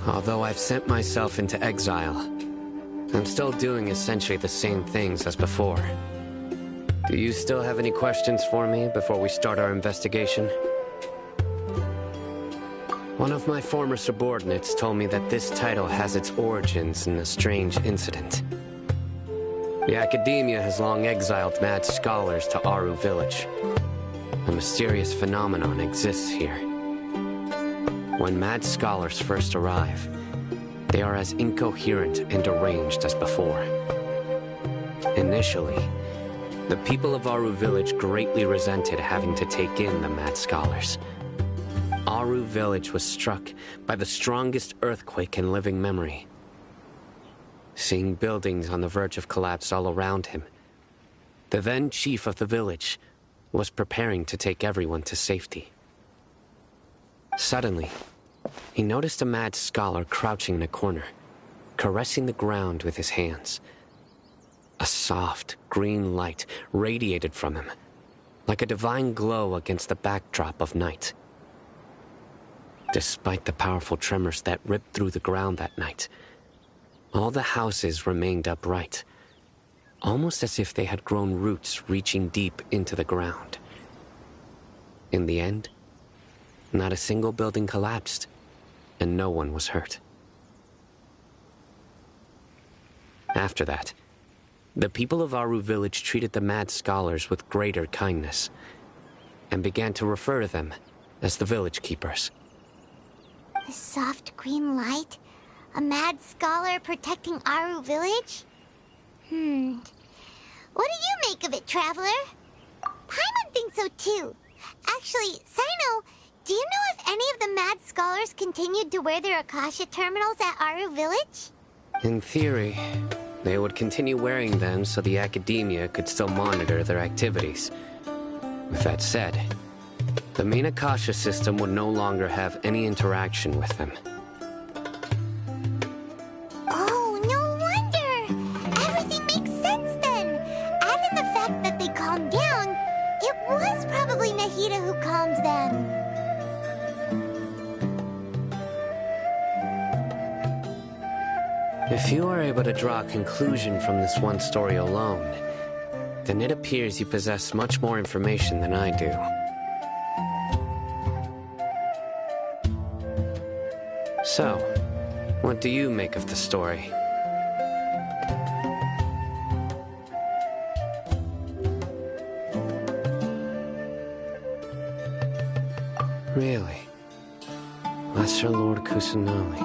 Although I've sent myself into exile, I'm still doing essentially the same things as before. Do you still have any questions for me before we start our investigation? One of my former subordinates told me that this title has its origins in a strange incident. The Academia has long exiled mad scholars to Aru Village. A mysterious phenomenon exists here. When mad scholars first arrive, they are as incoherent and deranged as before. Initially, the people of Aru Village greatly resented having to take in the mad scholars. Aru Village was struck by the strongest earthquake in living memory. Seeing buildings on the verge of collapse all around him, the then chief of the village was preparing to take everyone to safety. Suddenly, he noticed a mad scholar crouching in a corner, caressing the ground with his hands. A soft, green light radiated from him, like a divine glow against the backdrop of night. Despite the powerful tremors that ripped through the ground that night, all the houses remained upright, almost as if they had grown roots reaching deep into the ground. In the end, not a single building collapsed, and no one was hurt. After that, the people of Aru Village treated the mad scholars with greater kindness, and began to refer to them as the village keepers. The soft green light? A mad scholar protecting Aru Village? What do you make of it, Traveler? Paimon thinks so too. Actually, Sino, do you know if any of the mad scholars continued to wear their Akasha terminals at Aru Village? In theory, they would continue wearing them so the Academia could still monitor their activities. With that said, the main Akasha system would no longer have any interaction with them. Oh, no wonder! Everything makes sense then! Add in the fact that they calmed down, it was probably Nahida who calmed them. If you are able to draw a conclusion from this one story alone, then it appears you possess much more information than I do. So, what do you make of the story? Really? Lesser Lord Kusanali.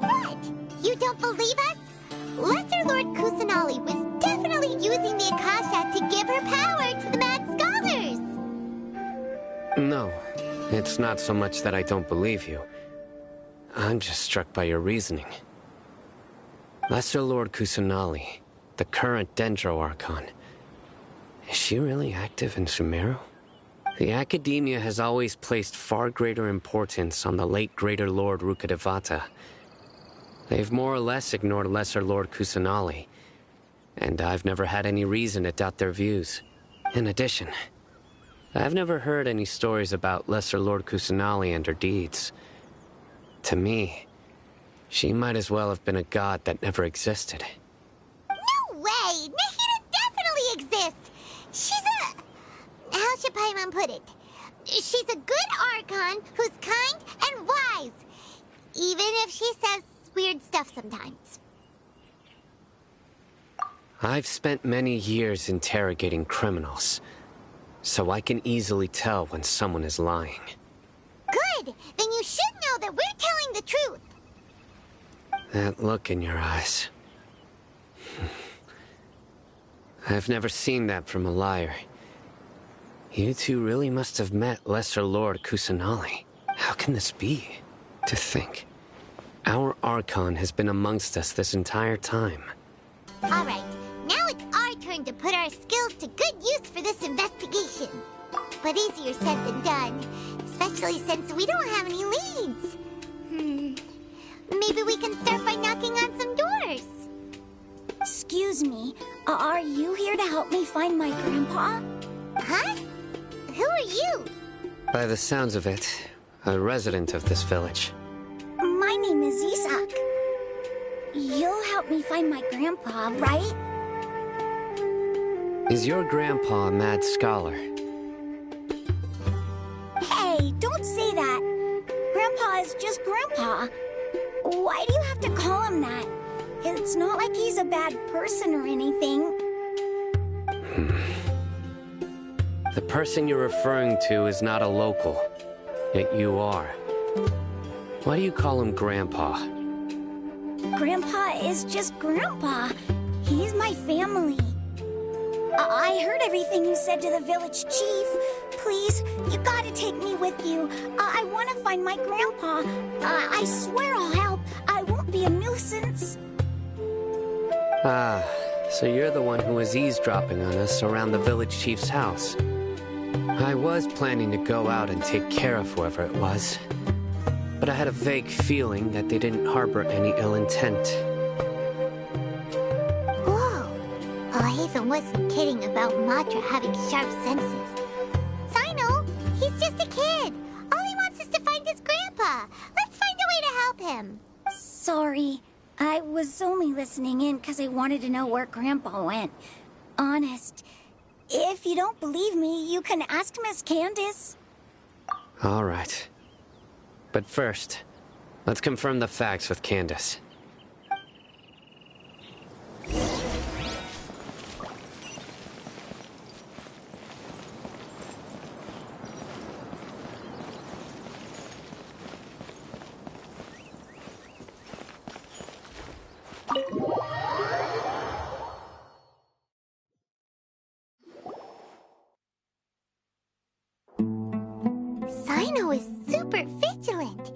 What? You don't believe us? Lesser Lord Kusanali was definitely using the Akasha to give her power to the mad scholars! No, it's not so much that I don't believe you. I'm just struck by your reasoning. Lesser Lord Kusanali, the current Dendro Archon, is she really active in Sumeru? The Academia has always placed far greater importance on the late Greater Lord Rukkhadevata. They've more or less ignored Lesser Lord Kusanali, and I've never had any reason to doubt their views. In addition, I've never heard any stories about Lesser Lord Kusanali and her deeds. To me, she might as well have been a god that never existed. No way! Nahida definitely exists! She's a... how should Paimon put it? She's a good Archon who's kind and wise, even if she says weird stuff sometimes. I've spent many years interrogating criminals, so I can easily tell when someone is lying. Good! Then you should know that we're telling the truth! That look in your eyes. I've never seen that from a liar. You two really must have met Lesser Lord Kusanali. How can this be? To think, our Archon has been amongst us this entire time. Alright, now it's our turn to put our skills to good use for this investigation. But easier said than done, especially since we don't have any leads. Maybe we can start by knocking on some doors. Excuse me, are you here to help me find my grandpa? Huh? Who are you? By the sounds of it, a resident of this village. My name is Isak. You'll help me find my grandpa, right? Is your grandpa a mad scholar? Hey, don't say that. Grandpa is just Grandpa. Why do you have to call him that? It's not like he's a bad person or anything. The person you're referring to is not a local, yet you are. Why do you call him Grandpa? Grandpa is just Grandpa. He's my family. I heard everything you said to the village chief. Please, you gotta take me with you. I want to find my grandpa. I swear I'll help. I won't be a nuisance. Ah, so you're the one who was eavesdropping on us around the village chief's house. I was planning to go out and take care of whoever it was, but I had a vague feeling that they didn't harbor any ill intent. Whoa! I even wasn't kidding about Matra having sharp senses. Sino, he's just a kid. All he wants is to find his grandpa. Let's find a way to help him. Sorry. I was only listening in because I wanted to know where Grandpa went. Honest. If you don't believe me, you can ask Miss Candace. All right. But first, let's confirm the facts with Candace. Sino is super vigilant.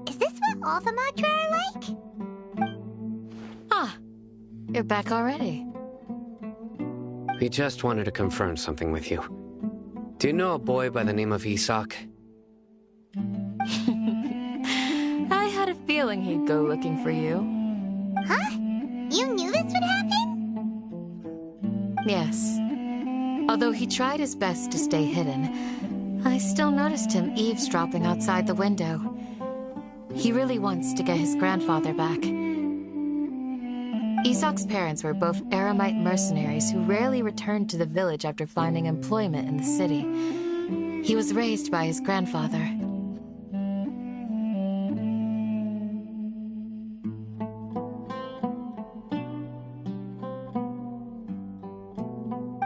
Is this what all the Matra are like? Ah, you're back already. We just wanted to confirm something with you. Do you know a boy by the name of Isak? I had a feeling he'd go looking for you. Huh? You knew this would happen? Yes. Although he tried his best to stay hidden, I still noticed him eavesdropping outside the window. He really wants to get his grandfather back. Isak's parents were both Aramite mercenaries who rarely returned to the village after finding employment in the city. He was raised by his grandfather.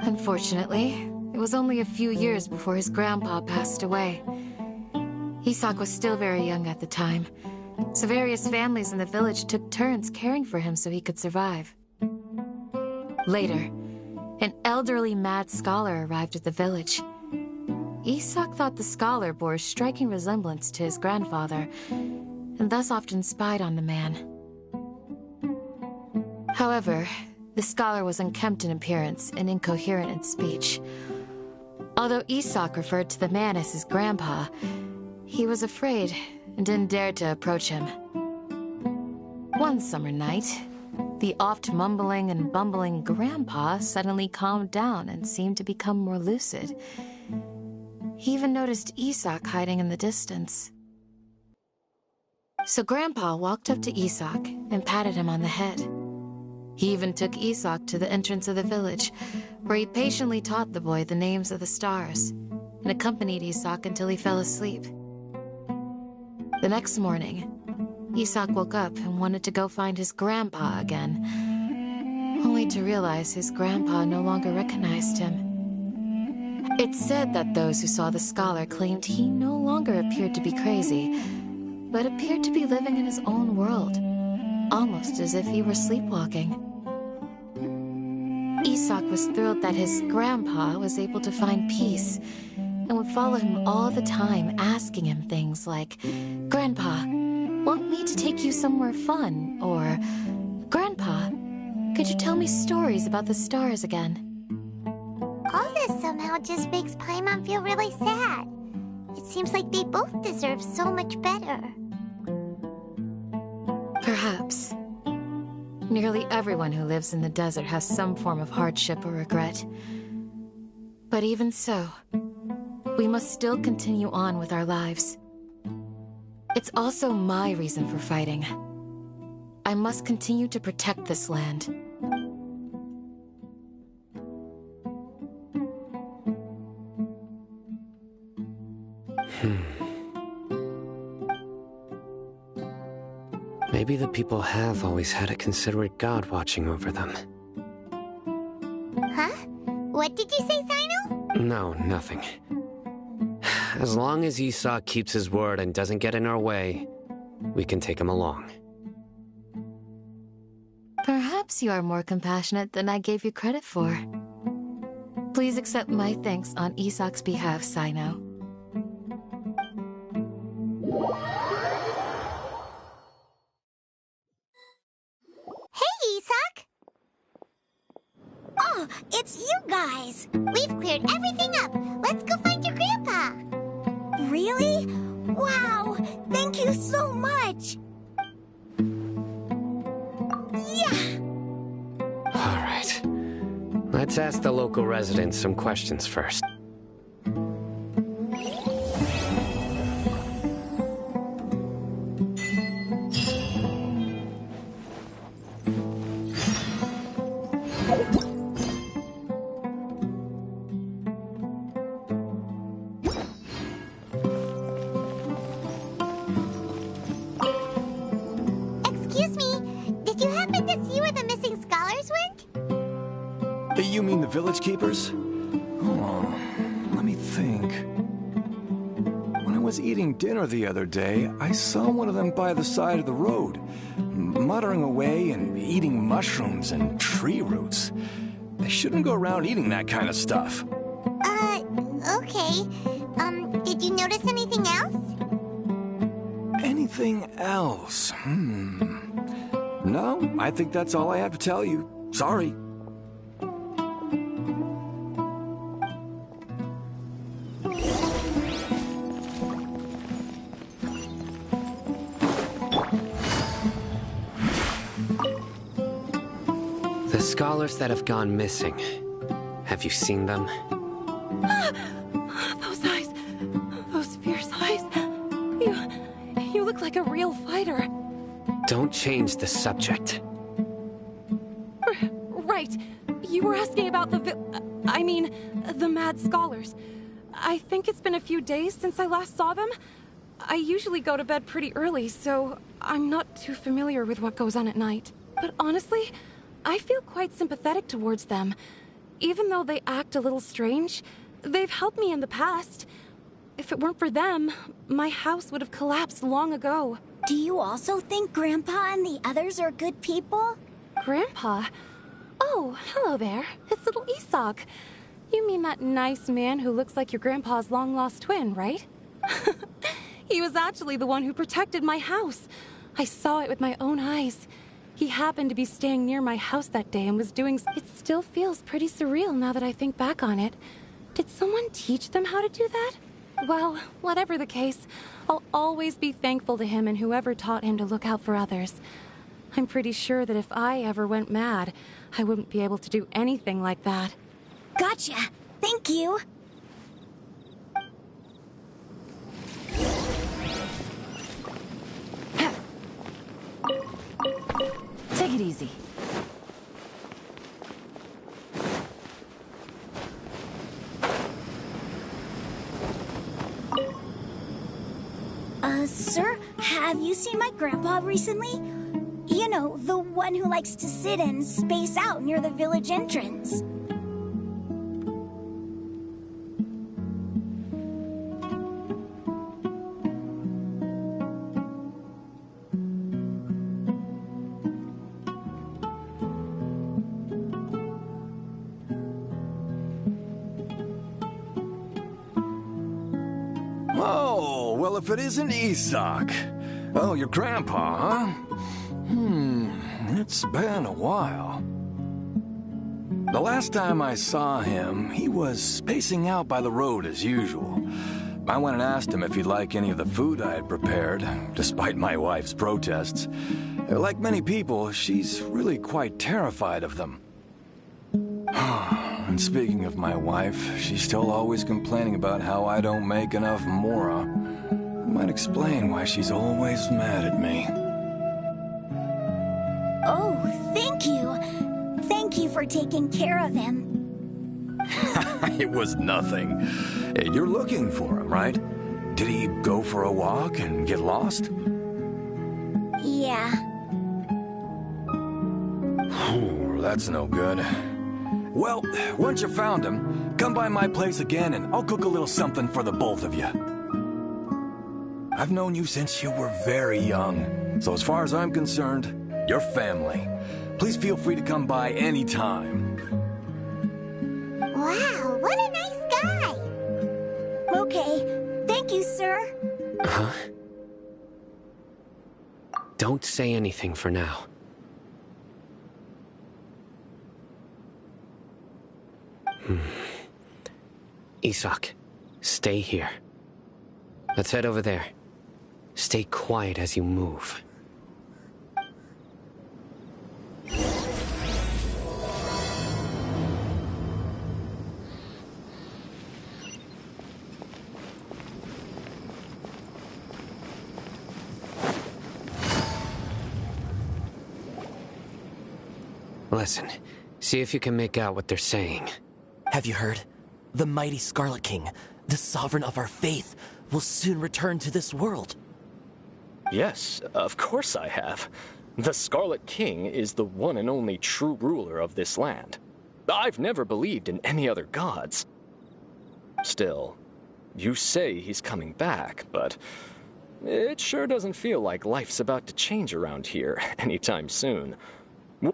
Unfortunately, it was only a few years before his grandpa passed away. Isak was still very young at the time, so various families in the village took turns caring for him so he could survive. Later, an elderly mad scholar arrived at the village. Isak thought the scholar bore a striking resemblance to his grandfather, and thus often spied on the man. However, the scholar was unkempt in appearance and incoherent in speech. Although Isak referred to the man as his grandpa, he was afraid and didn't dare to approach him. One summer night, the oft mumbling and bumbling grandpa suddenly calmed down and seemed to become more lucid. He even noticed Isak hiding in the distance. So Grandpa walked up to Isak and patted him on the head. He even took Isak to the entrance of the village, where he patiently taught the boy the names of the stars, and accompanied Isak until he fell asleep. The next morning, Isak woke up and wanted to go find his grandpa again, only to realize his grandpa no longer recognized him. It's said that those who saw the scholar claimed he no longer appeared to be crazy, but appeared to be living in his own world, almost as if he were sleepwalking. Isak was thrilled that his grandpa was able to find peace, and would follow him all the time, asking him things like, "Grandpa, want me to take you somewhere fun?" Or, "Grandpa, could you tell me stories about the stars again?" All this somehow just makes Paimon feel really sad. It seems like they both deserve so much better. Perhaps. Nearly everyone who lives in the desert has some form of hardship or regret. But even so, we must still continue on with our lives. It's also my reason for fighting. I must continue to protect this land. Maybe the people have always had a considerate god watching over them. Huh? What did you say, Sino? No, nothing. As long as Esau keeps his word and doesn't get in our way, we can take him along. Perhaps you are more compassionate than I gave you credit for. Please accept my thanks on Isak's behalf, Sino. Hey, Isak! Oh, it's you guys! We've cleared everything up. Let's go find your grandpa. Really? Wow! Thank you so much! Yeah! All right. Let's ask the local residents some questions first. Excuse me, did you happen to see where the missing scholars went? You mean the village keepers? Oh, let me think. When I was eating dinner the other day, I saw one of them by the side of the road, muttering away and eating mushrooms and tree roots. They shouldn't go around eating that kind of stuff. Okay. Did you notice anything else? Anything else? No, I think that's all I have to tell you. Sorry. The scholars that have gone missing, have you seen them? Those eyes, those fierce eyes. You look like a real fighter. Don't change the subject. Right. You were asking about the mad scholars. I think it's been a few days since I last saw them. I usually go to bed pretty early, so I'm not too familiar with what goes on at night. But honestly, I feel quite sympathetic towards them. Even though they act a little strange, they've helped me in the past. If it weren't for them, my house would have collapsed long ago. Do you also think Grandpa and the others are good people? Grandpa? Oh, hello there. It's little Isak. You mean that nice man who looks like your grandpa's long-lost twin, right? He was actually the one who protected my house. I saw it with my own eyes. He happened to be staying near my house that day and was doing... It still feels pretty surreal now that I think back on it. Did someone teach them how to do that? Well, whatever the case, I'll always be thankful to him and whoever taught him to look out for others. I'm pretty sure that if I ever went mad, I wouldn't be able to do anything like that. Gotcha! Thank you! Take it easy. Sir, have you seen my grandpa recently? You know, the one who likes to sit and space out near the village entrance. Oh, well, if it isn't Isak. Oh, your grandpa, huh? It's been a while. The last time I saw him, he was spacing out by the road as usual. I went and asked him if he'd like any of the food I had prepared, despite my wife's protests. Like many people, she's really quite terrified of them. And speaking of my wife, she's still always complaining about how I don't make enough mora. might explain why she's always mad at me. Oh, thank you. Thank you for taking care of him. It was nothing. Hey, you're looking for him, right? Did he go for a walk and get lost? Yeah. That's no good. Well, once you found him, come by my place again and I'll cook a little something for the both of you. I've known you since you were very young, so as far as I'm concerned, you're family. Please feel free to come by anytime. Wow, what a nice guy! Okay. Thank you, sir. Huh? Don't say anything for now. Isak, stay here. Let's head over there. Stay quiet as you move. Listen, see if you can make out what they're saying. Have you heard? The mighty Scarlet King, the sovereign of our faith, will soon return to this world. Yes, of course I have. The Scarlet King is the one and only true ruler of this land. I've never believed in any other gods. Still, you say he's coming back, but it sure doesn't feel like life's about to change around here anytime soon.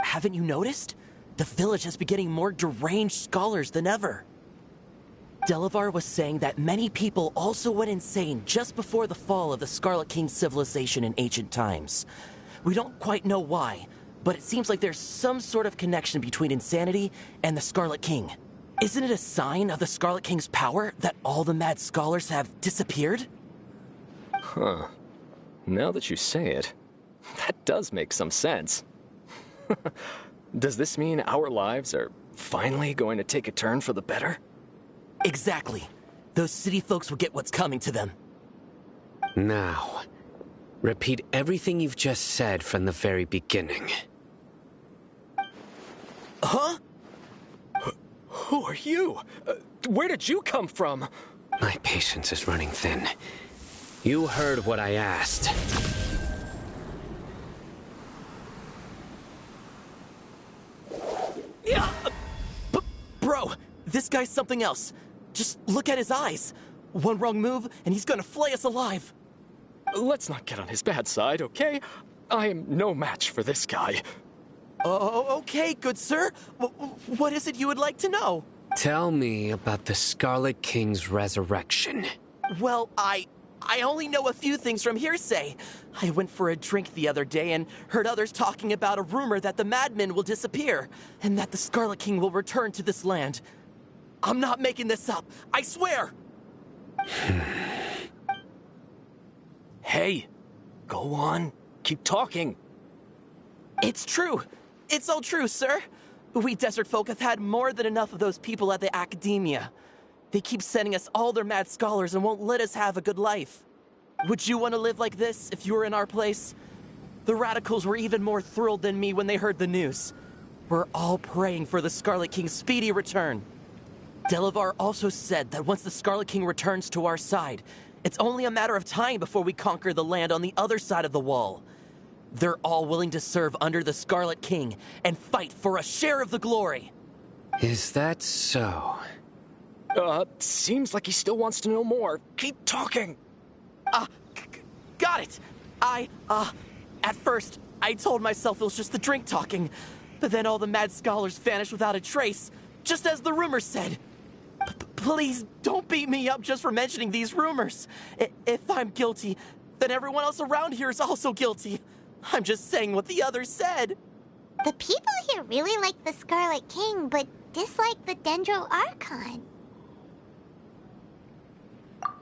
Haven't you noticed? The village has been getting more deranged scholars than ever. Delavar was saying that many people also went insane just before the fall of the Scarlet King's civilization in ancient times. We don't quite know why, but it seems like there's some sort of connection between insanity and the Scarlet King. Isn't it a sign of the Scarlet King's power that all the mad scholars have disappeared? Huh. Now that you say it, that does make some sense. Does this mean our lives are finally going to take a turn for the better? Exactly. Those city folks will get what's coming to them. Now, repeat everything you've just said from the very beginning. Huh? Who are you? Where did you come from? My patience is running thin. You heard what I asked. Yeah. Bro, this guy's something else. Just look at his eyes. One wrong move, and he's gonna flay us alive. Let's not get on his bad side, okay? I am no match for this guy. Oh, okay, good sir. What is it you would like to know? Tell me about the Scarlet King's resurrection. Well, I only know a few things from hearsay. I went for a drink the other day and heard others talking about a rumor that the madmen will disappear, and that the Scarlet King will return to this land. I'm not making this up, I swear! Hey, go on. Keep talking. It's true. It's all true, sir. We desert folk have had more than enough of those people at the academia. They keep sending us all their mad scholars and won't let us have a good life. Would you want to live like this if you were in our place? The radicals were even more thrilled than me when they heard the news. We're all praying for the Scarlet King's speedy return. Delavar also said that once the Scarlet King returns to our side, it's only a matter of time before we conquer the land on the other side of the wall. They're all willing to serve under the Scarlet King and fight for a share of the glory. Is that so? Seems like he still wants to know more. Keep talking. Got it. At first, I told myself it was just the drink talking, but then all the mad scholars vanished without a trace, just as the rumors said. Please don't beat me up just for mentioning these rumors. If I'm guilty, then everyone else around here is also guilty. I'm just saying what the others said. The people here really like the Scarlet King, but dislike the Dendro Archon.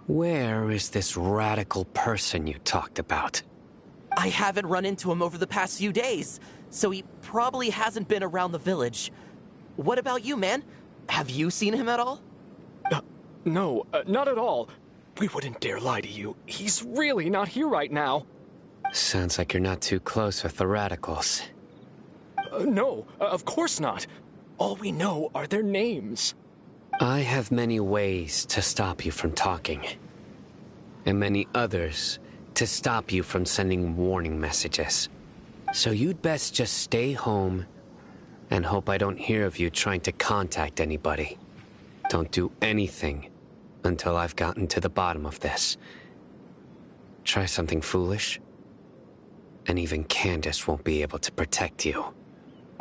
Where is this radical person you talked about? I haven't run into him over the past few days, so he probably hasn't been around the village. What about you, man? Have you seen him at all? No, not at all. We wouldn't dare lie to you. He's really not here right now. Sounds like you're not too close with the radicals. No, of course not. All we know are their names. I have many ways to stop you from talking. And many others to stop you from sending warning messages. So you'd best just stay home and hope I don't hear of you trying to contact anybody. Don't do anything until I've gotten to the bottom of this. Try something foolish, and even Candace won't be able to protect you.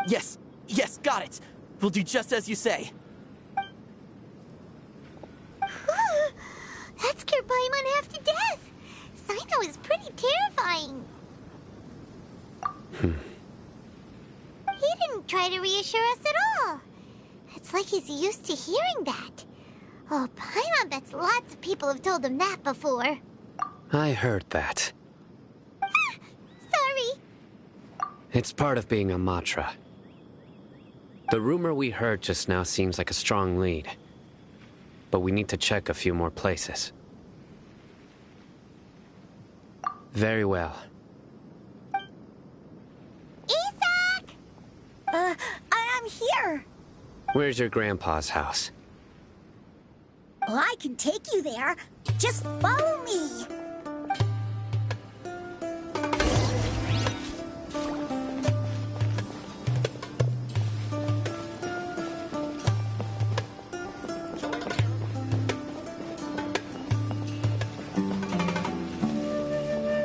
Yes, got it. We'll do just as you say. That scared Paimon half to death. Sino is pretty terrifying. He didn't try to reassure us at all. It's like he's used to hearing that. Oh, Paimon bets lots of people have told him that before. I heard that. Sorry. It's part of being a Matra. The rumor we heard just now seems like a strong lead. But we need to check a few more places. Very well. Isak! I'm here. Where's your grandpa's house? Well, I can take you there. Just follow me.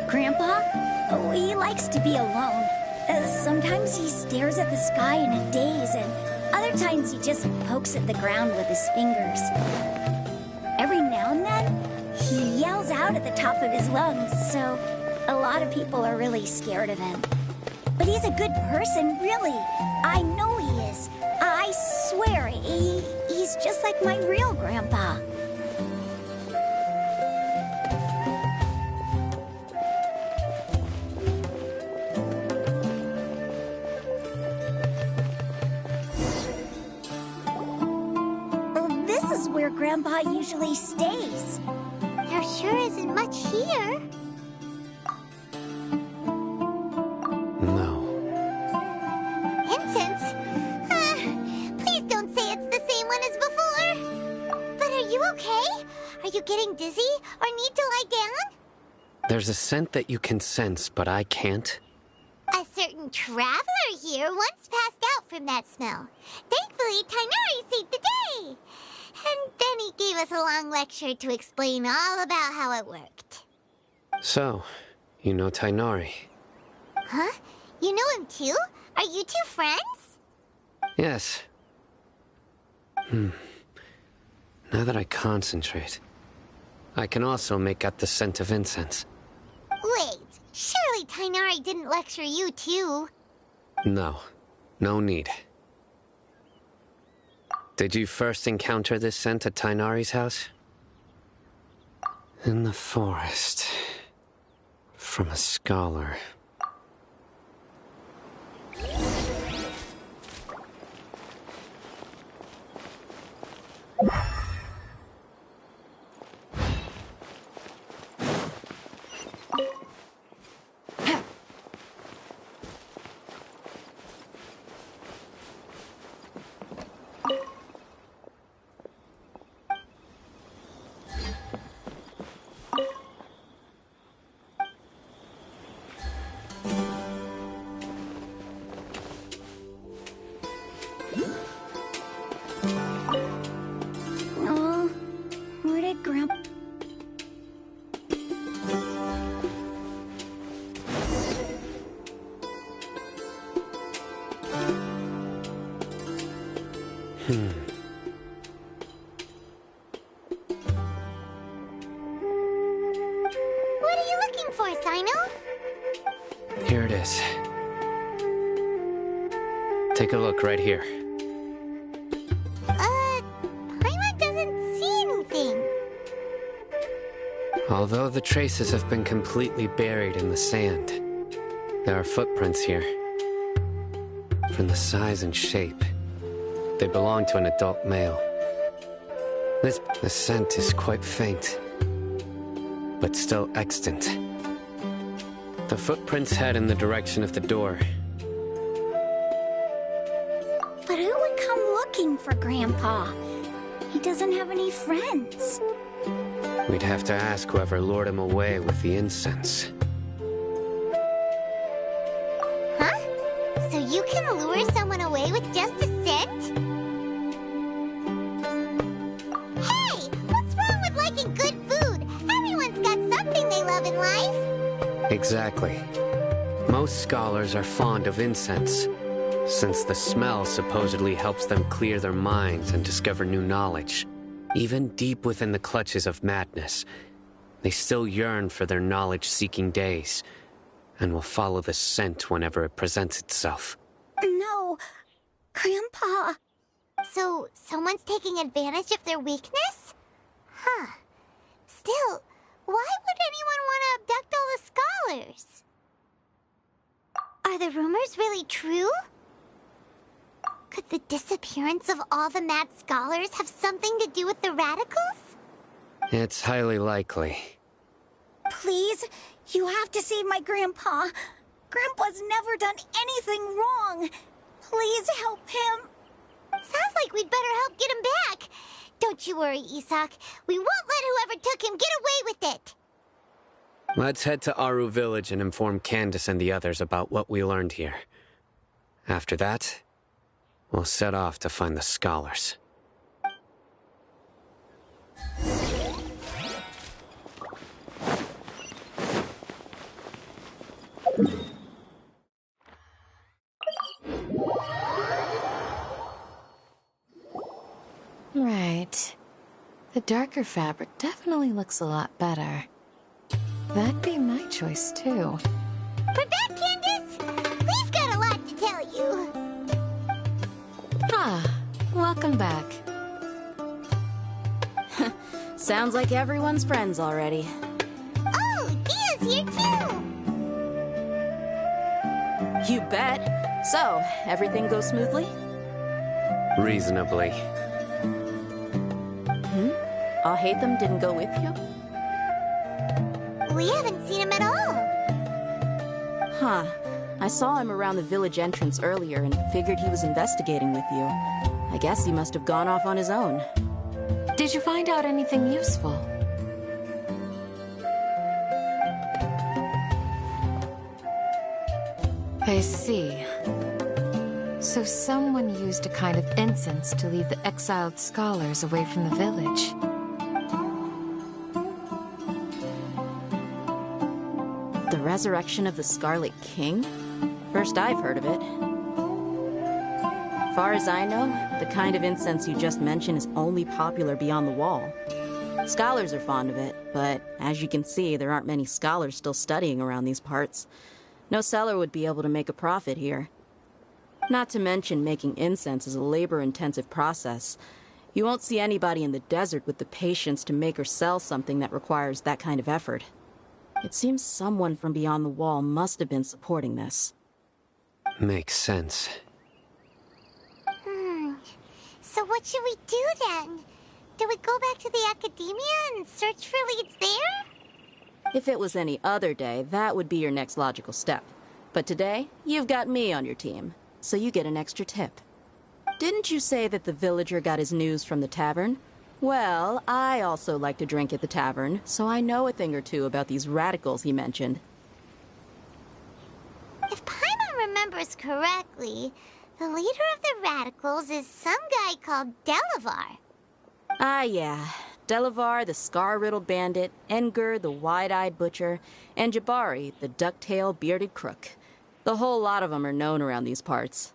Grandpa? Oh, he likes to be alone. Sometimes he stares at the sky in a daze, and other times he just pokes at the ground with his fingers. Every now and then, he yells out at the top of his lungs, so a lot of people are really scared of him. But he's a good person, really. I know he is. I swear, he's just like my real grandpa. This is where Grandpa usually stays. There sure isn't much here. No. Incense? Please don't say it's the same one as before. But are you okay? Are you getting dizzy or need to lie down? There's a scent that you can sense, but I can't. A certain traveler here once passed out from that smell. Thankfully, Tainari saved the day. And then he gave us a long lecture to explain all about how it worked. So, you know Tainari? Huh? You know him too? Are you two friends? Yes. Now that I concentrate, I can also make out the scent of incense. Wait, surely Tainari didn't lecture you too? No. No need. Did you first encounter this scent at Tainari's house? In the forest. From a scholar. Where did Grandpa... What are you looking for, Sino? Here it is. Take a look right here. Paimon doesn't see anything. Although the traces have been completely buried in the sand, there are footprints here. From the size and shape, they belong to an adult male. The scent is quite faint, but still extant. The footprints head in the direction of the door. But who would come looking for Grandpa? He doesn't have any friends. We'd have to ask whoever lured him away with the incense. Huh? So you can lure someone away with just a scent? Hey! What's wrong with liking good food? Everyone's got something they love in life. Exactly. Most scholars are fond of incense, since the smell supposedly helps them clear their minds and discover new knowledge. Even deep within the clutches of madness, they still yearn for their knowledge-seeking days, and will follow the scent whenever it presents itself. No, Grandpa. So, someone's taking advantage of their weakness? Huh. Still, why would anyone want to abduct all the scholars? Are the rumors really true? Could the disappearance of all the mad scholars have something to do with the radicals? It's highly likely. Please, you have to save my Grandpa. Grandpa's never done anything wrong. Please help him. Sounds like we'd better help get him back. Don't you worry, Isak. We won't let whoever took him get away with it. Let's head to Aru Village and inform Candace and the others about what we learned here. After that, we'll set off to find the scholars. Right. The darker fabric definitely looks a lot better. That'd be my choice, too. We're back, Candace! We've got a lot to tell you. Ah, welcome back. Sounds like everyone's friends already. Oh, Dia's here too! You bet. So, everything goes smoothly? Reasonably. Alhaitham didn't go with you? We haven't seen him at all. Huh. I saw him around the village entrance earlier and figured he was investigating with you. I guess he must have gone off on his own. Did you find out anything useful? I see. So someone used a kind of incense to lead the exiled scholars away from the village. The resurrection of the Scarlet King? First I've heard of it. Far as I know, the kind of incense you just mentioned is only popular beyond the wall. Scholars are fond of it, but as you can see, there aren't many scholars still studying around these parts. No seller would be able to make a profit here. Not to mention making incense is a labor-intensive process. You won't see anybody in the desert with the patience to make or sell something that requires that kind of effort. It seems someone from beyond the wall must have been supporting this. Makes sense. So what should we do then? Do we go back to the academia and search for leads there? If it was any other day, that would be your next logical step. But today, you've got me on your team, so you get an extra tip. Didn't you say that the villager got his news from the tavern? Well, I also like to drink at the tavern, so I know a thing or two about these radicals he mentioned. If Paimon remembers correctly, the leader of the radicals is some guy called Delavar. Ah, yeah. Delavar, the scar-riddled bandit, Engur, the wide-eyed butcher, and Jabari, the duck-tailed bearded crook. The whole lot of them are known around these parts.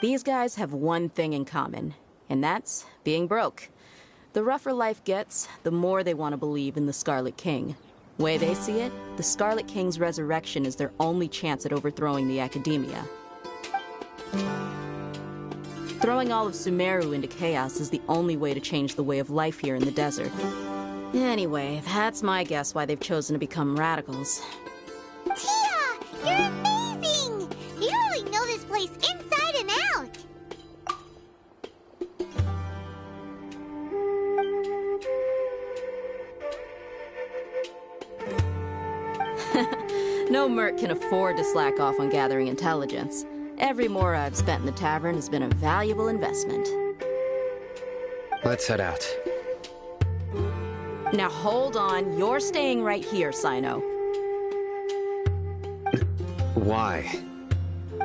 These guys have one thing in common, and that's being broke. The rougher life gets, the more they want to believe in the Scarlet King. Way they see it, the Scarlet King's resurrection is their only chance at overthrowing the academia. Throwing all of Sumeru into chaos is the only way to change the way of life here in the desert. Anyway, that's my guess why they've chosen to become radicals. Tia! You're amazing! You really know this place inside and out! No merc can afford to slack off on gathering intelligence. Every mora I've spent in the tavern has been a valuable investment. Let's head out. Now hold on, you're staying right here, Sino. Why?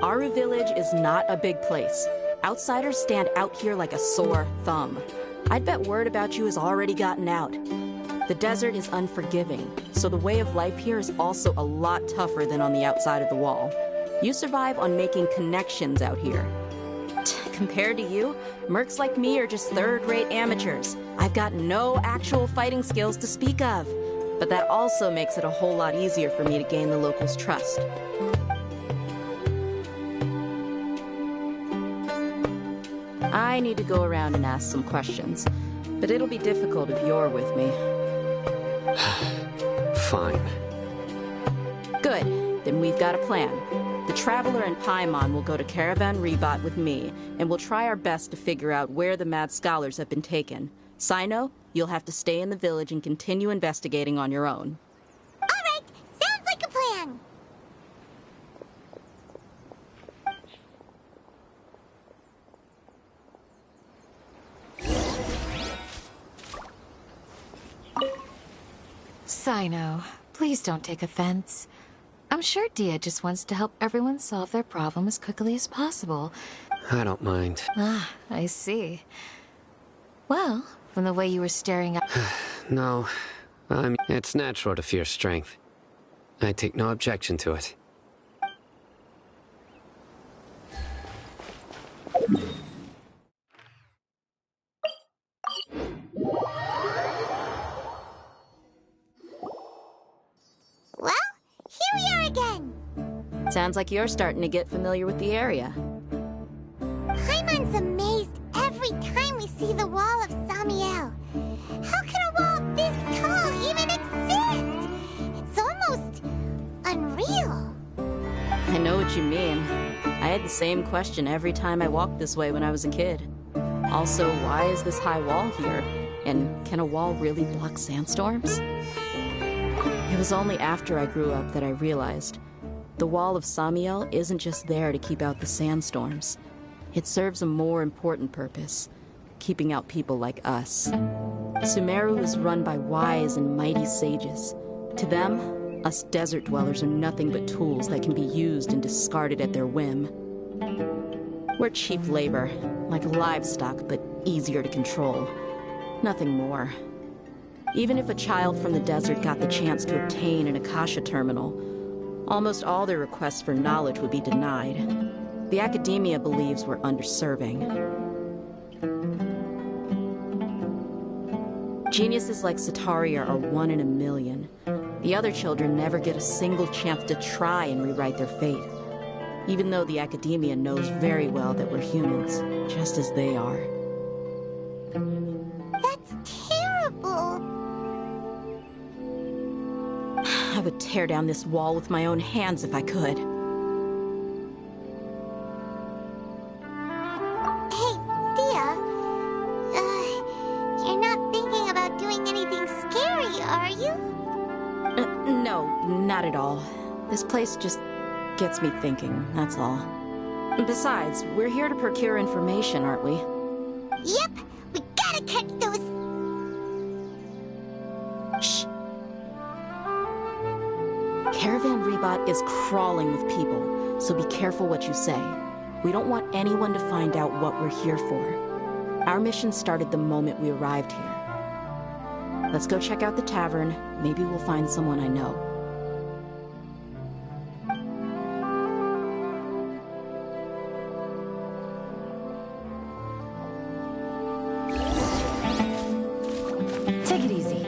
Aru Village is not a big place. Outsiders stand out here like a sore thumb. I'd bet word about you has already gotten out. The desert is unforgiving, so the way of life here is also a lot tougher than on the outside of the wall. You survive on making connections out here. Compared to you, mercs like me are just third-rate amateurs. I've got no actual fighting skills to speak of, but that also makes it a whole lot easier for me to gain the locals' trust. I need to go around and ask some questions, but it'll be difficult if you're with me. Fine. Good, then we've got a plan. The Traveler and Paimon will go to Caravan Rebot with me, and we'll try our best to figure out where the Mad Scholars have been taken. Sino, you'll have to stay in the village and continue investigating on your own. All right, sounds like a plan. Sino, please don't take offense. I'm sure Dia just wants to help everyone solve their problem as quickly as possible. I don't mind. Ah, I see. Well, from the way you were staring at... No, it's natural to fear strength. I take no objection to it. Well, here we are again. Sounds like you're starting to get familiar with the area. Paimon's amazed every time we see the wall of Samiel. How can a wall this tall even exist? It's almost unreal. I know what you mean. I had the same question every time I walked this way when I was a kid. Also, why is this high wall here? And can a wall really block sandstorms? It was only after I grew up that I realized the wall of Samiel isn't just there to keep out the sandstorms. It serves a more important purpose, keeping out people like us. Sumeru is run by wise and mighty sages. To them, us desert dwellers are nothing but tools that can be used and discarded at their whim. We're cheap labor, like livestock, but easier to control. Nothing more. Even if a child from the desert got the chance to obtain an Akasha terminal, almost all their requests for knowledge would be denied. The academia believes we're underserving. Geniuses like Sataria are 1 in a million. The other children never get a single chance to try and rewrite their fate, even though the academia knows very well that we're humans, just as they are. That's terrible. I would tear down this wall with my own hands if I could. Hey, Dia. You're not thinking about doing anything scary, are you? No, not at all. This place just gets me thinking, that's all. Besides, we're here to procure information, aren't we? Yep, we gotta catch those... Shh. Caravan Rebot is crawling with people, so be careful what you say. We don't want anyone to find out what we're here for. Our mission started the moment we arrived here. Let's go check out the tavern. Maybe we'll find someone I know. Take it easy.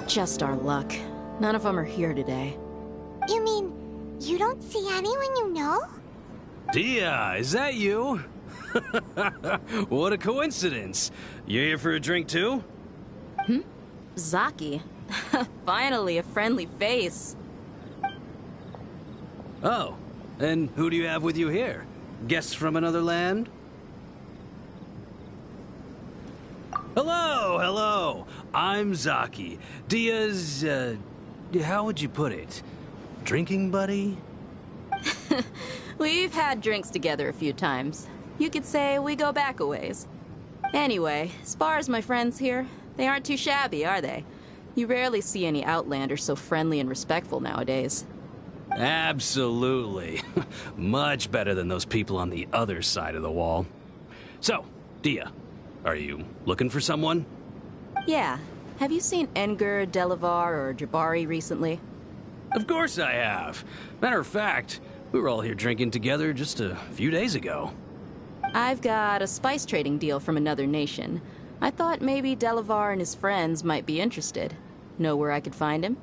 Just our luck. None of them are here today. You mean, you don't see anyone you know? Dia, is that you? What a coincidence. You here for a drink too? Zaki. Finally, a friendly face. Oh, and who do you have with you here? Guests from another land? Hello. I'm Zaki. Dia's, how would you put it? Drinking buddy? We've had drinks together a few times. You could say we go back a ways. Anyway, as far as my friends here, they aren't too shabby, are they? You rarely see any Outlanders so friendly and respectful nowadays. Absolutely. Much better than those people on the other side of the wall. So, Dia, are you looking for someone? Yeah. Have you seen Enger, Delavar, or Jabari recently? Of course I have. Matter of fact, we were all here drinking together just a few days ago. I've got a spice trading deal from another nation. I thought maybe Delavar and his friends might be interested. Know where I could find him?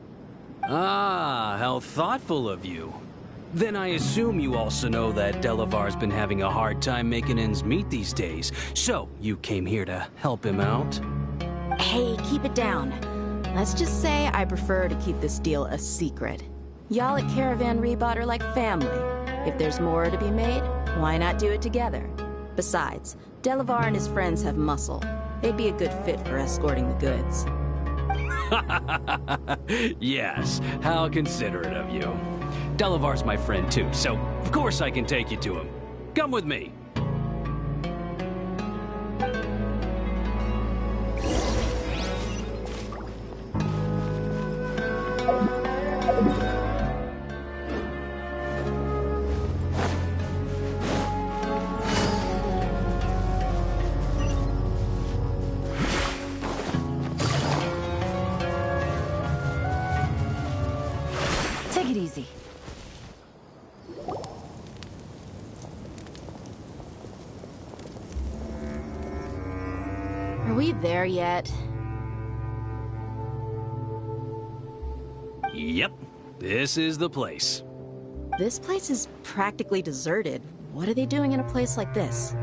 Ah, how thoughtful of you. Then I assume you also know that Delavar's been having a hard time making ends meet these days. So, you came here to help him out? Hey, keep it down. Let's just say I prefer to keep this deal a secret. Y'all at Caravan Rebot are like family. If there's more to be made, why not do it together? Besides, Delavar and his friends have muscle. They'd be a good fit for escorting the goods. Yes, how considerate of you. Delavar's my friend too, so of course I can take you to him. Come with me. Take it easy. Are we there yet? Yep, this is the place. This place is practically deserted. What are they doing in a place like this?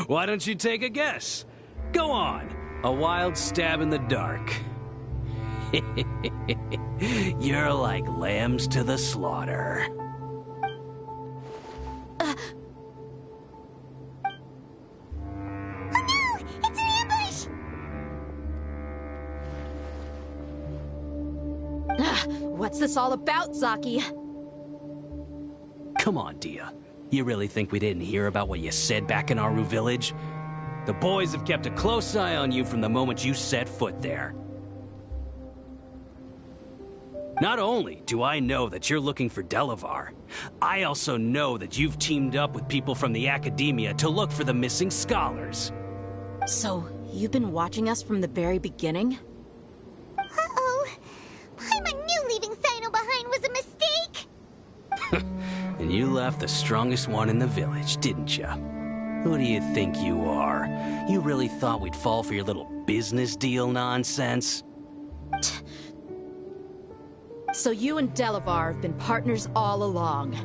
Why don't you take a guess? Go on, a wild stab in the dark. You're like lambs to the slaughter. Oh no! It's an ambush! What's this all about, Zaki? Come on, Dia. You really think we didn't hear about what you said back in Aru Village? The boys have kept a close eye on you from the moment you set foot there. Not only do I know that you're looking for Delavar, I also know that you've teamed up with people from the Academia to look for the missing scholars. So, you've been watching us from the very beginning? Uh-oh. Paimon knew leaving Sino behind was a mistake! And you left the strongest one in the village, didn't you? Who do you think you are? You really thought we'd fall for your little business deal nonsense? So you and Delavar have been partners all along.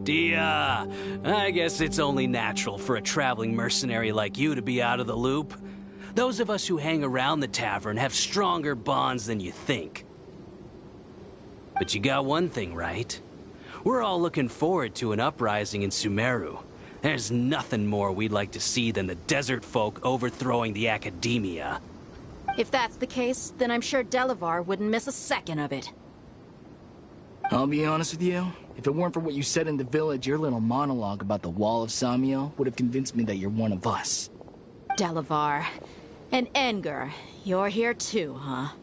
Dia, I guess it's only natural for a traveling mercenary like you to be out of the loop. Those of us who hang around the tavern have stronger bonds than you think. But you got one thing right. We're all looking forward to an uprising in Sumeru. There's nothing more we'd like to see than the desert folk overthrowing the Academia. If that's the case, then I'm sure Delavar wouldn't miss a second of it. I'll be honest with you. If it weren't for what you said in the village, your little monologue about the Wall of Samiel would have convinced me that you're one of us. Delavar. And Enger, you're here too, huh?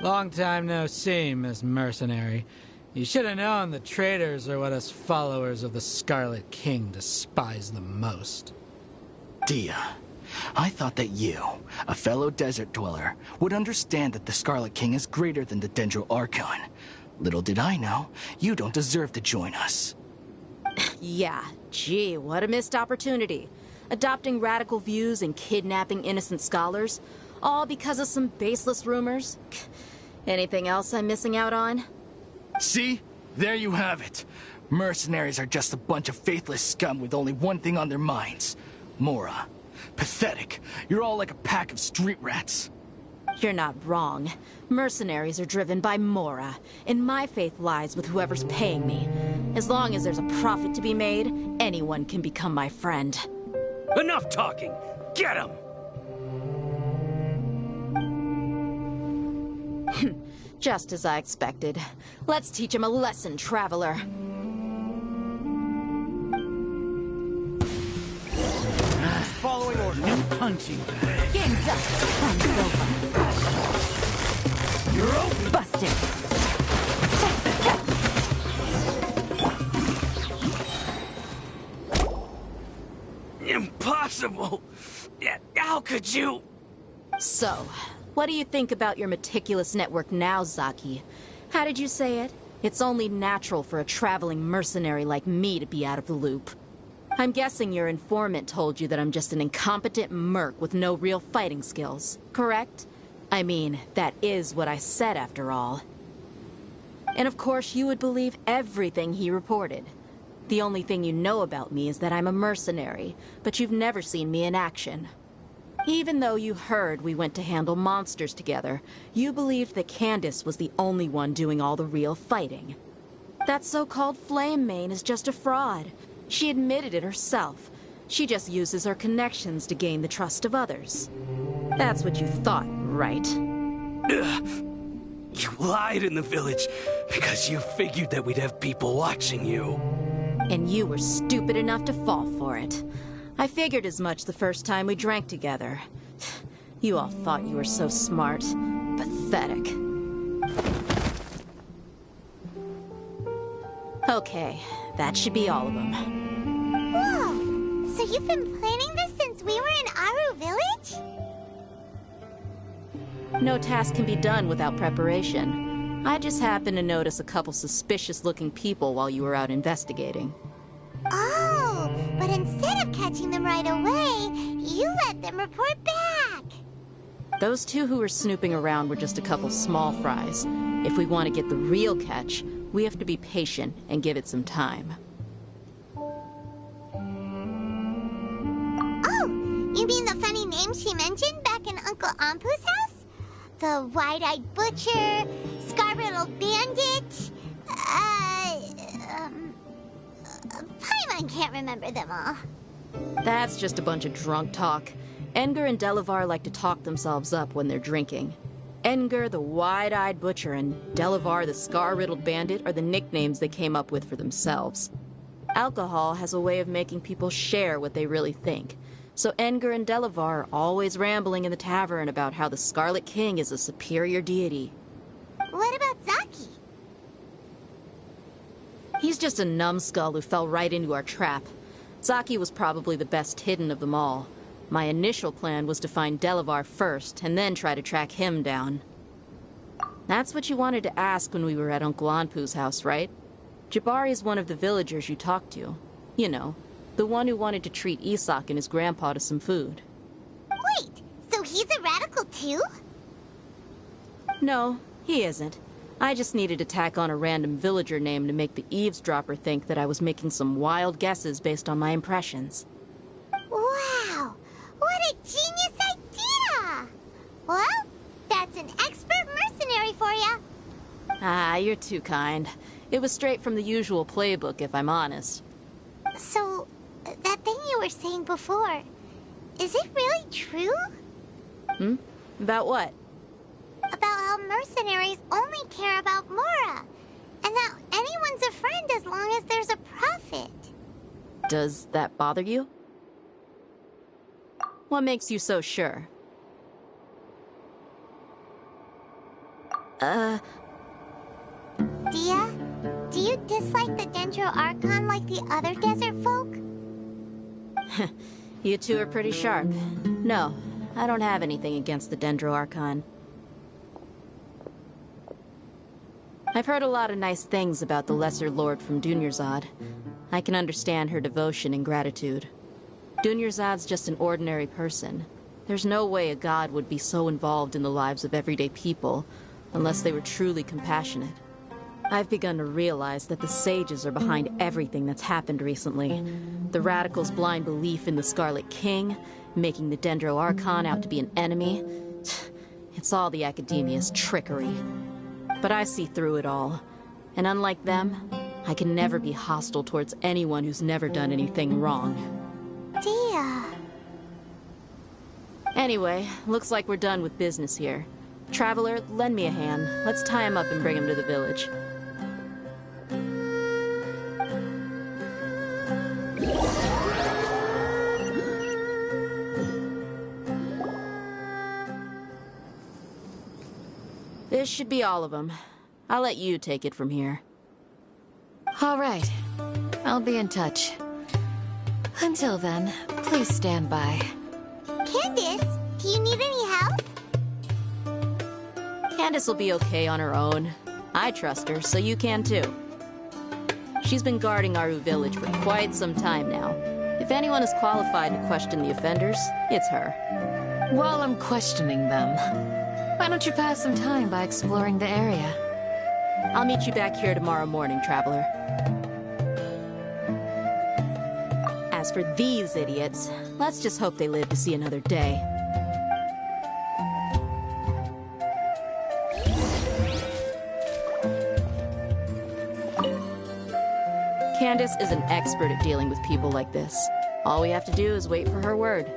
Long time no see, Miss Mercenary. You should have known the traitors are what us followers of the Scarlet King despise the most. Dia, I thought that you, a fellow desert dweller, would understand that the Scarlet King is greater than the Dendro Archon. Little did I know, you don't deserve to join us. Yeah, gee, what a missed opportunity. Adopting radical views and kidnapping innocent scholars, all because of some baseless rumors. Anything else I'm missing out on? See? There you have it. Mercenaries are just a bunch of faithless scum with only one thing on their minds. Mora. Pathetic. You're all like a pack of street rats. You're not wrong. Mercenaries are driven by Mora, and my faith lies with whoever's paying me. As long as there's a profit to be made, anyone can become my friend. Enough talking! Get him! Just as I expected. Let's teach him a lesson, traveler. Following order. New punching bag. Game's up. Time's over. You're open. Busted. Impossible! How could you? So, what do you think about your meticulous network now, Zaki? How did you say it? It's only natural for a traveling mercenary like me to be out of the loop. I'm guessing your informant told you that I'm just an incompetent merc with no real fighting skills, correct? I mean, that is what I said after all. And of course you would believe everything he reported. The only thing you know about me is that I'm a mercenary, but you've never seen me in action. Even though you heard we went to handle monsters together, you believed that Candace was the only one doing all the real fighting. That so-called Flame Mane is just a fraud. She admitted it herself. She just uses her connections to gain the trust of others. That's what you thought, right? You lied in the village because you figured that we'd have people watching you. And you were stupid enough to fall for it. I figured as much the first time we drank together. You all thought you were so smart. Pathetic. Okay, that should be all of them. Whoa! So you've been planning this since we were in Aru Village? No task can be done without preparation. I just happened to notice a couple suspicious-looking people while you were out investigating. Oh, but instead of catching them right away, you let them report back. Those two who were snooping around were just a couple small fries. If we want to get the real catch, we have to be patient and give it some time. Oh, you mean the funny name she mentioned back in Uncle Ampu's house? The wide-eyed butcher, scar-riddled bandit, Paimon can't remember them all. That's just a bunch of drunk talk. Edgar and Delavar like to talk themselves up when they're drinking. Edgar, the wide-eyed butcher, and Delavar, the scar-riddled bandit, are the nicknames they came up with for themselves. Alcohol has a way of making people share what they really think. So Edgar and Delavar are always rambling in the tavern about how the Scarlet King is a superior deity. What about Zaki? He's just a numbskull who fell right into our trap. Zaki was probably the best hidden of them all. My initial plan was to find Delavar first, and then try to track him down. That's what you wanted to ask when we were at Uncle Anpu's house, right? Jabari is one of the villagers you talked to. You know, the one who wanted to treat Isak and his grandpa to some food. Wait, so he's a radical too? No, he isn't. I just needed to tack on a random villager name to make the eavesdropper think that I was making some wild guesses based on my impressions. Wow, what a genius idea! Well, that's an expert mercenary for ya. Ah, you're too kind. It was straight from the usual playbook, if I'm honest. So, that thing you were saying before, is it really true? About what? About how mercenaries only care about Mora, and that anyone's a friend as long as there's a profit. Does that bother you? What makes you so sure? Dia, do you dislike the Dendro Archon like the other desert folk? You two are pretty sharp. No, I don't have anything against the Dendro Archon. I've heard a lot of nice things about the Lesser Lord from Dunyarzad. I can understand her devotion and gratitude. Dunyarzad's just an ordinary person. There's no way a god would be so involved in the lives of everyday people, unless they were truly compassionate. I've begun to realize that the sages are behind everything that's happened recently. The radicals' blind belief in the Scarlet King, making the Dendro Archon out to be an enemy. It's all the Academia's trickery. But I see through it all. And unlike them, I can never be hostile towards anyone who's never done anything wrong. Dia. Anyway, looks like we're done with business here. Traveler, lend me a hand. Let's tie him up and bring him to the village. This should be all of them. I'll let you take it from here. All right. I'll be in touch. Until then, please stand by. Candace, do you need any help? Candace will be okay on her own. I trust her, so you can too. She's been guarding Aru Village for quite some time now. If anyone is qualified to question the offenders, it's her. While I'm questioning them, why don't you pass some time by exploring the area? I'll meet you back here tomorrow morning, Traveler. As for these idiots, let's just hope they live to see another day. Candace is an expert at dealing with people like this. All we have to do is wait for her word.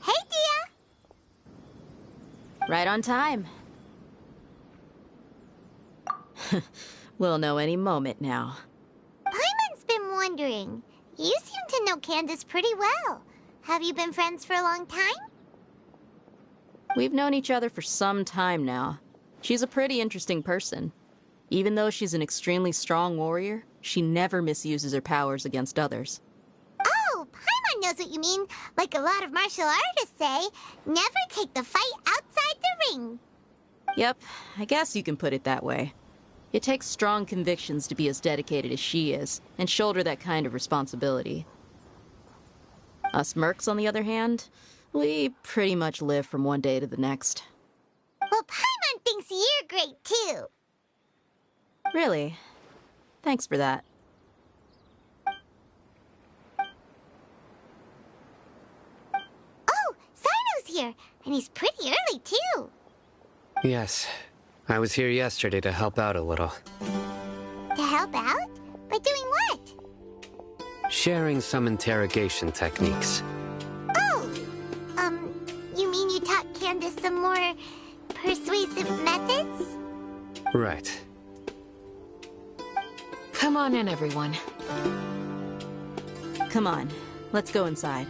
Hey, Dia! Right on time. We'll know any moment now. Paimon's been wondering. You seem to know Candace pretty well. Have you been friends for a long time? We've known each other for some time now. She's a pretty interesting person. Even though she's an extremely strong warrior, she never misuses her powers against others. Oh, Paimon knows what you mean. Like a lot of martial artists say, never take the fight outside the ring. Yep, I guess you can put it that way. It takes strong convictions to be as dedicated as she is, and shoulder that kind of responsibility. Us mercs, on the other hand, we pretty much live from one day to the next. Well, Paimon thinks you're great, too. Really? Thanks for that. Oh, Sino's here, and he's pretty early, too. Yes. I was here yesterday to help out a little. To help out? By doing what? Sharing some interrogation techniques. Oh! You mean you taught Candace some more persuasive methods? Right. Come on in, everyone. Come on, let's go inside.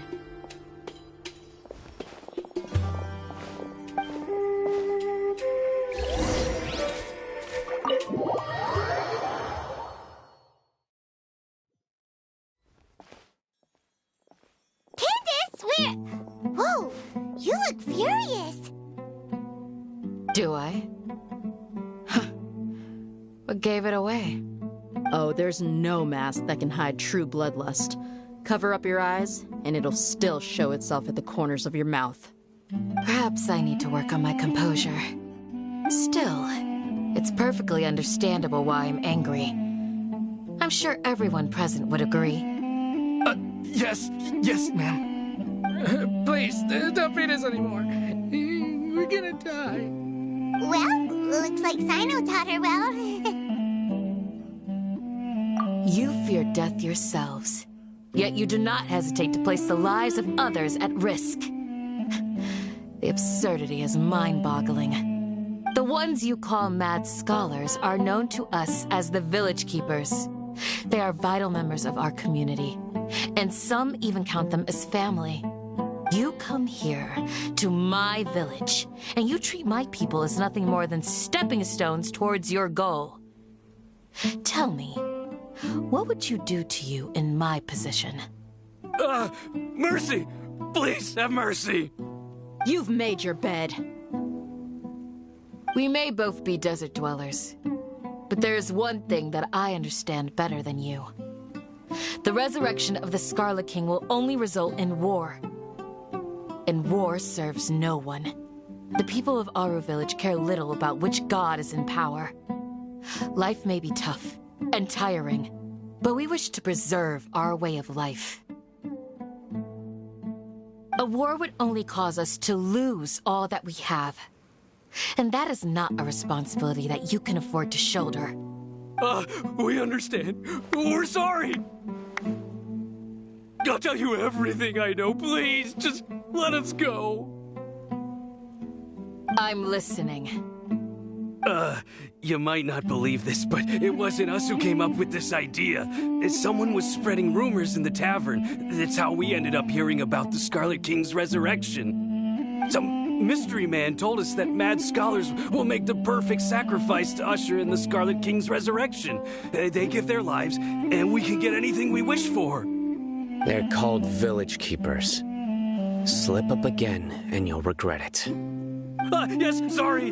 Whoa! You look furious! Do I? What gave it away? Oh, there's no mask that can hide true bloodlust. Cover up your eyes, and it'll still show itself at the corners of your mouth. Perhaps I need to work on my composure. Still, it's perfectly understandable why I'm angry. I'm sure everyone present would agree. Yes, ma'am. Please, don't feed us anymore. We're gonna die. Well, looks like Sino taught her well. You fear death yourselves, yet you do not hesitate to place the lives of others at risk. The absurdity is mind-boggling. The ones you call mad scholars are known to us as the Village Keepers. They are vital members of our community, and some even count them as family. You come here, to my village, and you treat my people as nothing more than stepping stones towards your goal. Tell me, what would you do to you in my position? Mercy! Please, have mercy! You've made your bed. We may both be desert dwellers, but there is one thing that I understand better than you. The resurrection of the Scarlet King will only result in war. And war serves no one. The people of Aru Village care little about which god is in power. Life may be tough and tiring, but we wish to preserve our way of life. A war would only cause us to lose all that we have. And that is not a responsibility that you can afford to shoulder. We understand. We're sorry! I'll tell you everything I know, please. Just let us go. I'm listening. You might not believe this, but it wasn't us who came up with this idea. Someone was spreading rumors in the tavern. That's how we ended up hearing about the Scarlet King's resurrection. Some mystery man told us that mad scholars will make the perfect sacrifice to usher in the Scarlet King's resurrection. They give their lives, and we can get anything we wish for. They're called village keepers. Slip up again, and you'll regret it. Yes, sorry.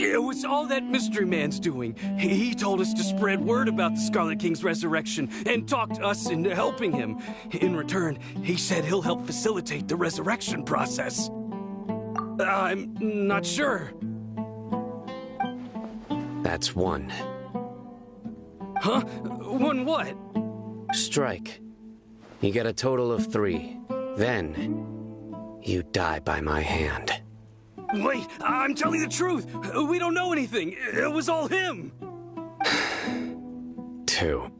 It was all that mystery man's doing. He told us to spread word about the Scarlet King's resurrection and talked us into helping him. In return, he said he'll help facilitate the resurrection process. I'm not sure. That's one. Huh? One what? Strike. You get a total of 3. Then, you die by my hand. Wait, I'm telling the truth. We don't know anything. It was all him. 2.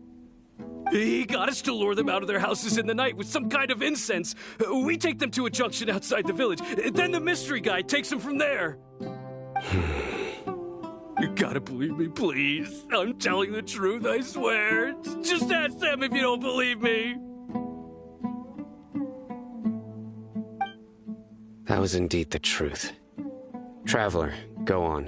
He got us to lure them out of their houses in the night with some kind of incense. We take them to a junction outside the village. Then the mystery guy takes them from there. You gotta believe me, please. I'm telling the truth, I swear. Just ask them if you don't believe me. That was indeed the truth. Traveler, go on.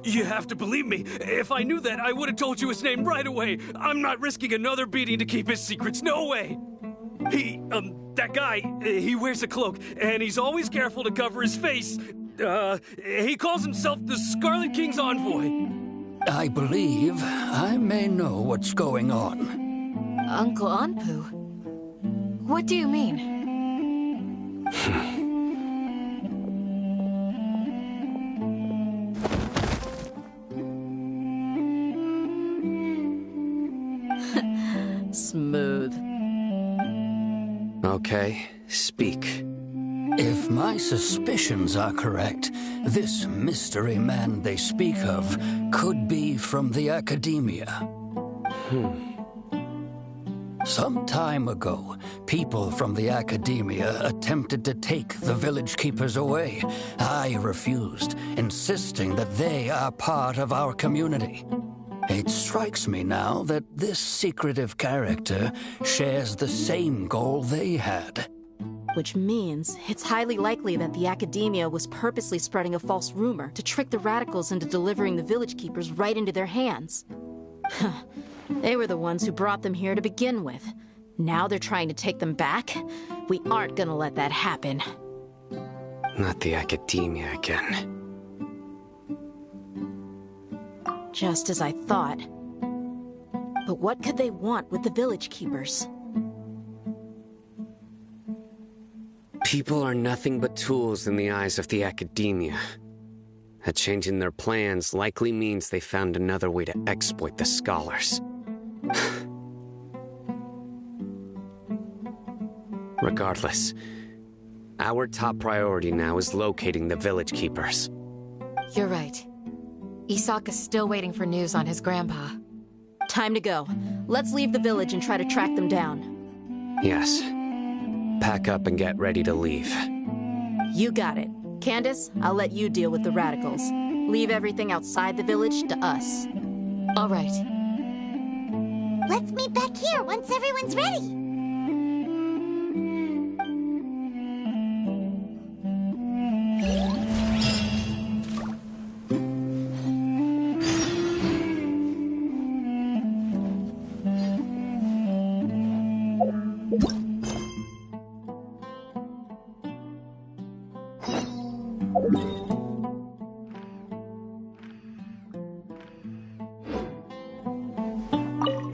You have to believe me. If I knew that, I would have told you his name right away. I'm not risking another beating to keep his secrets. No way. That guy, he wears a cloak, and he's always careful to cover his face. He calls himself the Scarlet King's envoy. I believe I may know what's going on. Uncle Anpu? What do you mean? Smooth. Okay, speak. If my suspicions are correct, this mystery man they speak of could be from the academia. Some time ago, people from the academia attempted to take the village keepers away. I refused, insisting that they are part of our community. It strikes me now that this secretive character shares the same goal they had. Which means it's highly likely that the academia was purposely spreading a false rumor to trick the radicals into delivering the village keepers right into their hands. They were the ones who brought them here to begin with. Now they're trying to take them back? We aren't gonna let that happen. Not the academia again. Just as I thought. But what could they want with the village keepers? People are nothing but tools in the eyes of the academia. A change in their plans likely means they found another way to exploit the scholars. Regardless, our top priority now is locating the village keepers. You're right. Isak is still waiting for news on his grandpa. Time to go. Let's leave the village and try to track them down. Yes. Pack up and get ready to leave. You got it. Candace, I'll let you deal with the radicals. Leave everything outside the village to us. All right. Let's meet back here once everyone's ready.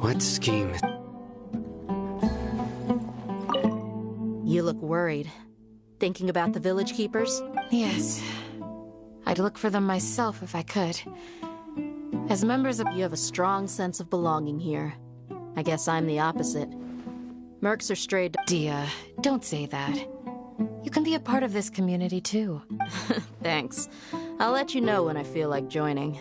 What scheme? You look worried. Thinking about the village keepers? Yes. I'd look for them myself if I could. As members of... You have a strong sense of belonging here. I guess I'm the opposite. Mercs are strayed... Dia, don't say that. You can be a part of this community, too. Thanks. I'll let you know when I feel like joining.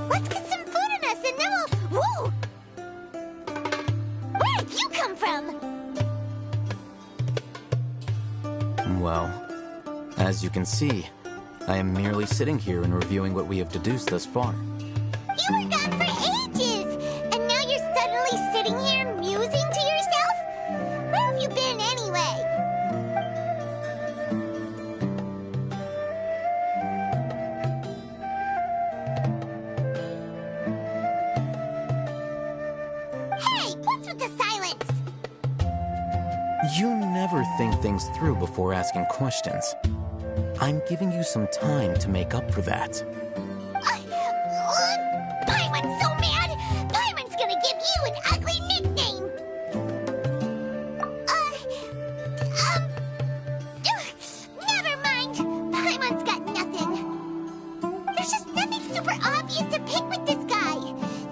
Let's get some food in us and then we'll... Whoa! Where did you come from? Well, as you can see, I am merely sitting here and reviewing what we have deduced thus far. You were gone for ages! And now you're suddenly sitting here musing to yourself? Where have you been anyway? Hey, what's with the silence? You never think things through before asking questions. I'm giving you some time to make up for that. Paimon's so mad! Paimon's gonna give you an ugly nickname! Never mind. Paimon's got nothing. There's just nothing super obvious to pick with this guy.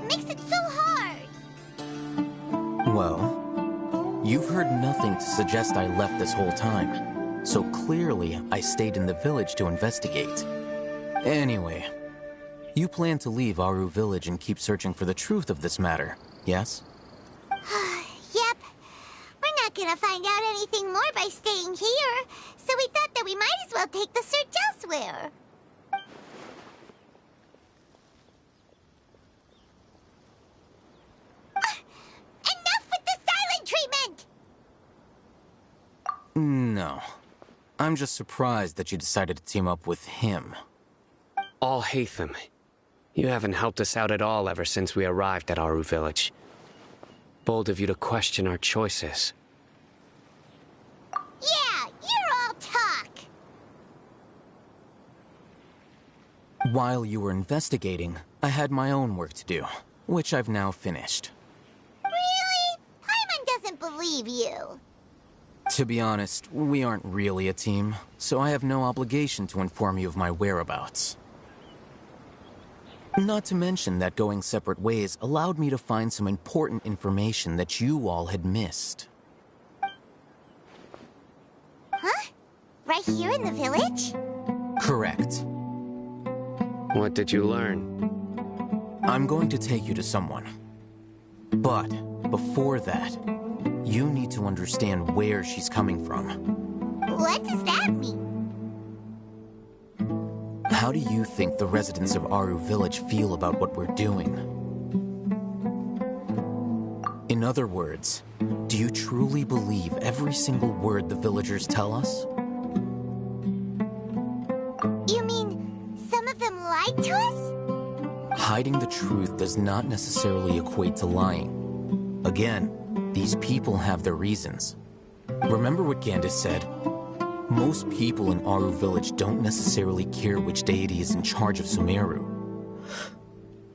Makes it so hard. Well, you've heard nothing to suggest I left this whole time. So clearly, I stayed in the village to investigate. Anyway, you plan to leave Aru Village and keep searching for the truth of this matter, yes? Yep. We're not gonna find out anything more by staying here, so we thought that we might as well take the search elsewhere. Enough with the silent treatment! No. I'm just surprised that you decided to team up with him. Alhaitham, you haven't helped us out at all ever since we arrived at Aru Village. Bold of you to question our choices. Yeah, you're all talk. While you were investigating, I had my own work to do, which I've now finished. Really? Paimon doesn't believe you. To be honest, we aren't really a team, so I have no obligation to inform you of my whereabouts. Not to mention that going separate ways allowed me to find some important information that you all had missed. Huh? Right here in the village? Correct. What did you learn? I'm going to take you to someone. But before that, you need to understand where she's coming from. What does that mean? How do you think the residents of Aru Village feel about what we're doing? In other words, do you truly believe every single word the villagers tell us? You mean some of them lied to us? Hiding the truth does not necessarily equate to lying. Again, these people have their reasons. Remember what Gandis said? Most people in Aru Village don't necessarily care which deity is in charge of Sumeru.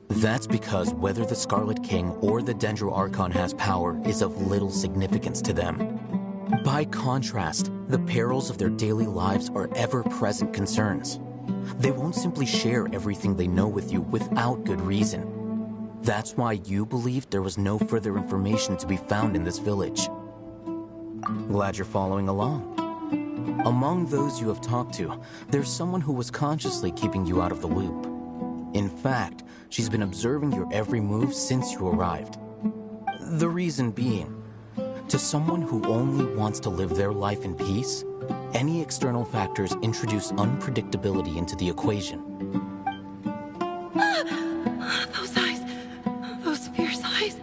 That's because whether the Scarlet King or the Dendro Archon has power is of little significance to them. By contrast, the perils of their daily lives are ever-present concerns. They won't simply share everything they know with you without good reason. That's why you believed there was no further information to be found in this village. Glad you're following along. Among those you have talked to, there's someone who was consciously keeping you out of the loop. In fact, she's been observing your every move since you arrived. The reason being, to someone who only wants to live their life in peace, any external factors introduce unpredictability into the equation. Those eyes. Those fierce eyes.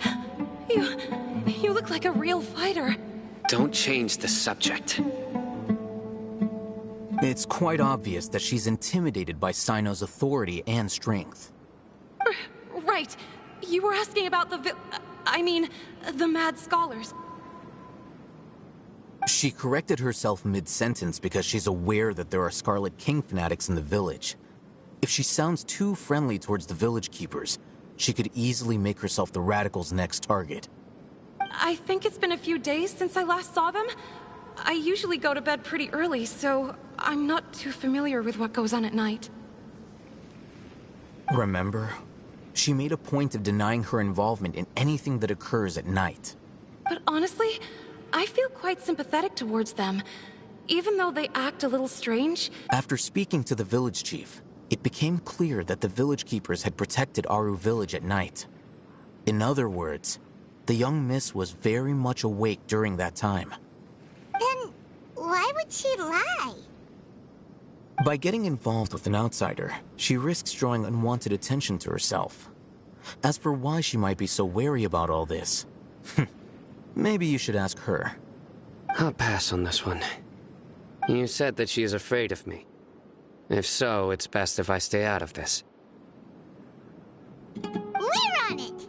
You look like a real fighter. Don't change the subject. It's quite obvious that she's intimidated by Sino's authority and strength. Right. You were asking about the Mad Scholars. She corrected herself mid-sentence because she's aware that there are Scarlet King fanatics in the village. If she sounds too friendly towards the village keepers, she could easily make herself the Radicals' next target. I think it's been a few days since I last saw them. I usually go to bed pretty early, so I'm not too familiar with what goes on at night. Remember? She made a point of denying her involvement in anything that occurs at night. But honestly, I feel quite sympathetic towards them, even though they act a little strange. After speaking to the village chief, it became clear that the village keepers had protected Aru village at night. In other words, the young miss was very much awake during that time. Then why would she lie? By getting involved with an outsider, she risks drawing unwanted attention to herself. As for why she might be so wary about all this, maybe you should ask her. I'll pass on this one. You said that she is afraid of me. If so, it's best if I stay out of this. We're on it!